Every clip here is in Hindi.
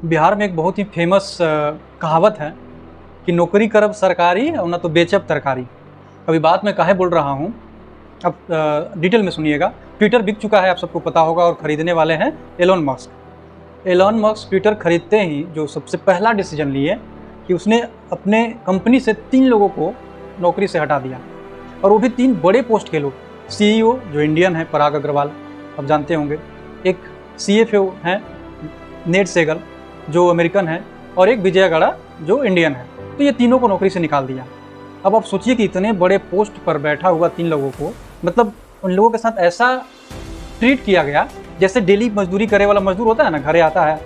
बिहार में एक बहुत ही फेमस कहावत है कि नौकरी करब सरकारी और ना तो बेचब तरकारी। अभी बात मैं काहे बोल रहा हूँ, अब डिटेल में सुनिएगा। ट्विटर बिक चुका है, आप सबको पता होगा, और ख़रीदने वाले हैं Elon Musk. Elon Musk Twitter खरीदते ही जो सबसे पहला डिसीजन लिए कि उसने अपने कंपनी से 3 लोगों को नौकरी से हटा दिया, और वो भी 3 बड़े पोस्ट के लोग। CEO जो इंडियन है पराग अग्रवाल, आप जानते होंगे, एक CFO हैं नेड सेगल जो अमेरिकन है, और एक विजय गड़ा जो इंडियन है। तो ये तीनों को नौकरी से निकाल दिया। अब आप सोचिए कि इतने बड़े पोस्ट पर बैठा हुआ 3 लोगों को, मतलब उन लोगों के साथ ऐसा ट्रीट किया गया जैसे डेली मजदूरी करे वाला मजदूर होता है ना, घरे आता है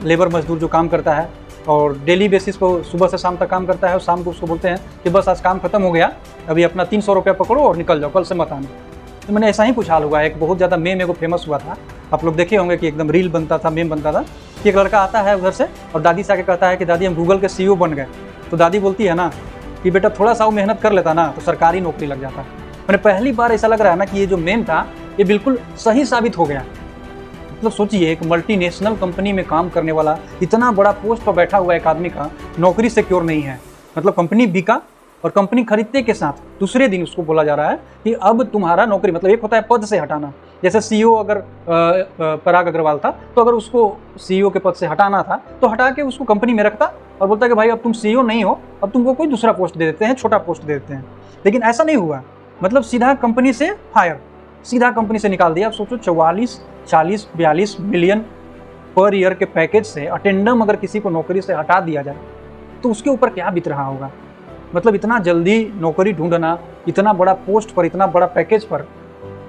लेबर मजदूर जो काम करता है और डेली बेसिस पर सुबह से शाम तक काम करता है, और शाम को उसको बोलते हैं कि बस आज काम खत्म हो गया, अभी अपना 300 रुपया पकड़ो और निकल जाओ, कल से मत आना। तो मैंने ऐसा ही कुछ हाल हुआ है। एक बहुत ज़्यादा मेम एगो फेमस हुआ था, आप लोग देखे होंगे कि एकदम रील बनता था, मेम बनता था कि एक लड़का आता है उधर से और दादी से आके कहता है कि दादी हम गूगल के CEO बन गए। तो दादी बोलती है ना कि बेटा थोड़ा सा वो मेहनत कर लेता ना तो सरकारी नौकरी लग जाता। मैंने पहली बार ऐसा लग रहा है ना कि ये जो मेम था ये बिल्कुल सही साबित हो गया। मतलब सोचिए, एक मल्टीनेशनल कंपनी में काम करने वाला इतना बड़ा पोस्ट पर बैठा हुआ एक आदमी का नौकरी सिक्योर नहीं है। मतलब कंपनी बिका और कंपनी खरीदते के साथ दूसरे दिन उसको बोला जा रहा है कि अब तुम्हारा नौकरी, मतलब एक होता है पद से हटाना, जैसे CEO अगर पराग अग्रवाल था तो अगर उसको CEO के पद से हटाना था तो हटा के उसको कंपनी में रखता और बोलता कि भाई अब तुम CEO नहीं हो, अब तुमको कोई दूसरा पोस्ट दे देते हैं, छोटा पोस्ट दे देते हैं। लेकिन ऐसा नहीं हुआ, मतलब सीधा कंपनी से फायर, सीधा कंपनी से निकाल दिया। अब सोचो 40 मिलियन पर ईयर के पैकेज से अटेंडम अगर किसी को नौकरी से हटा दिया जाए तो उसके ऊपर क्या बीत रहा होगा। मतलब इतना जल्दी नौकरी ढूंढना, इतना बड़ा पोस्ट पर, इतना बड़ा पैकेज पर,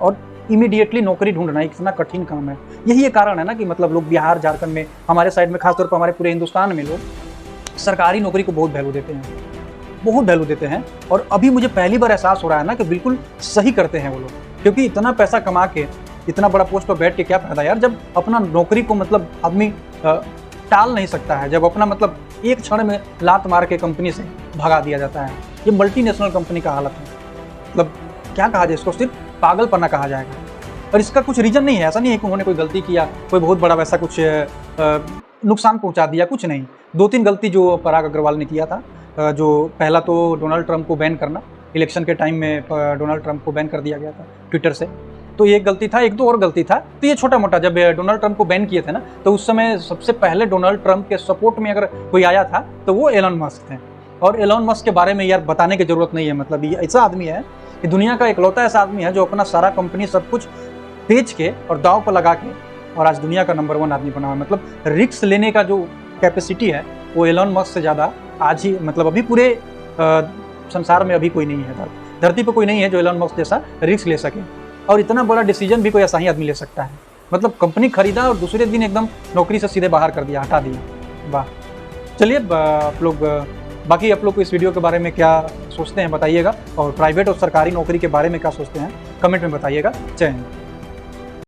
और इमीडिएटली नौकरी ढूंढना इतना कठिन काम है। यही एक कारण है ना कि मतलब लोग बिहार झारखंड में, हमारे साइड में, खासतौर पर हमारे पूरे हिंदुस्तान में लोग सरकारी नौकरी को बहुत वैल्यू देते हैं, बहुत वैल्यू देते हैं। और अभी मुझे पहली बार एहसास हो रहा है ना कि बिल्कुल सही करते हैं वो लोग, क्योंकि इतना पैसा कमा के इतना बड़ा पोस्ट पर बैठ के क्या फायदा यार, जब अपना नौकरी को मतलब आदमी टाल नहीं सकता है, जब अपना मतलब एक क्षण में लात मार के कंपनी से भगा दिया जाता है। ये मल्टीनेशनल कंपनी का हालत है। मतलब क्या कहा जाए इसको, सिर्फ पागलपना कहा जाएगा। और इसका कुछ रीजन नहीं है, ऐसा नहीं है कि उन्होंने कोई गलती किया, कोई बहुत बड़ा वैसा कुछ नुकसान पहुंचा दिया, कुछ नहीं। 2-3 गलती जो पराग अग्रवाल ने किया था, जो पहला तो डोनाल्ड ट्रंप को बैन करना, इलेक्शन के टाइम में डोनाल्ड ट्रंप को बैन कर दिया गया था ट्विटर से, तो ये गलती था। 1-2 और गलती था, तो ये छोटा मोटा। जब डोनाल्ड ट्रंप को बैन किए थे ना, तो उस समय सबसे पहले डोनाल्ड ट्रंप के सपोर्ट में अगर कोई आया था तो वो एलोन मस्क थे। और एलोन मस्क के बारे में यार बताने की जरूरत नहीं है, मतलब ये ऐसा आदमी है कि दुनिया का इकलौता ऐसा आदमी है जो अपना सारा कंपनी सब कुछ बेच के और दांव पर लगा के और आज दुनिया का नंबर 1 आदमी बना हुआ है। मतलब रिस्क लेने का जो कैपेसिटी है वो एलोन मस्क से ज़्यादा आज ही, मतलब अभी पूरे संसार में अभी कोई नहीं है, धरती पर कोई नहीं है जो एलोन मस्क जैसा रिस्क ले सके। और इतना बड़ा डिसीजन भी कोई ऐसा ही आदमी ले सकता है। मतलब कंपनी खरीदा और दूसरे दिन एकदम नौकरी से सीधे बाहर कर दिया, हटा दिया। वाह। चलिए आप लोग, बाकी आप लोग को इस वीडियो के बारे में क्या सोचते हैं बताइएगा, और प्राइवेट और सरकारी नौकरी के बारे में क्या सोचते हैं कमेंट में बताइएगा। जय हिंद।